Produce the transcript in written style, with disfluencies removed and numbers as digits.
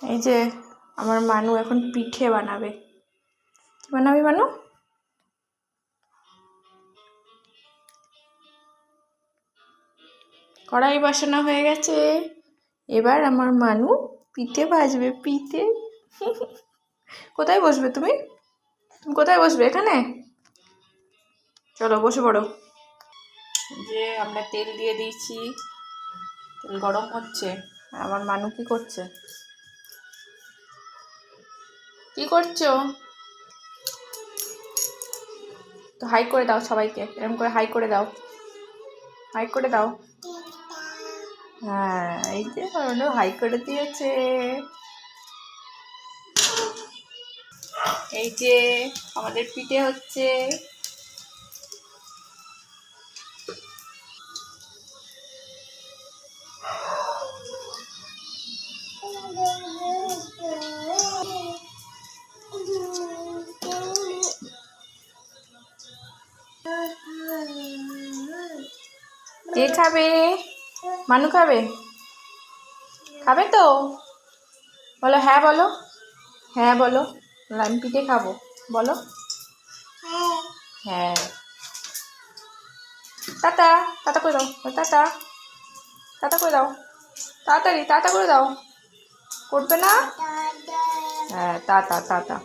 এই যে আমার মানু এখন পিঠে বানাবে। কি বানাবি মানু? কড়াই বসানো হয়ে গেছে, এবার আমার মানু পিঠে ভাজবে। পিঠে কোথায় বসবে তুমি? তুমি কোথায় বসবে? এখানে? চলো বসে পড়ো। যে আমরা তেল দিয়ে দিয়েছি, তেল গরম হচ্ছে। আমার মানু কি করছে? কি করছো? তো হাই করে দাও সবাইকে, এরকম করে হাই করে দাও, হাই করে দাও। হ্যাঁ, এই যে হাই করে দিয়েছে। এই যে আমাদের পিঠে হচ্ছে। কে খাবে? মানু খাবে? খাবে তো? বলো হ্যাঁ, বলো হ্যাঁ, বলো আমি পিঠে খাবো, বলো হ্যাঁ। টাটা, টাটা করে দাও, টাটা, টাটা করে দাও, তাড়াতাড়ি টাটা করে দাও। করবে না? হ্যাঁ, টাটা টাটা।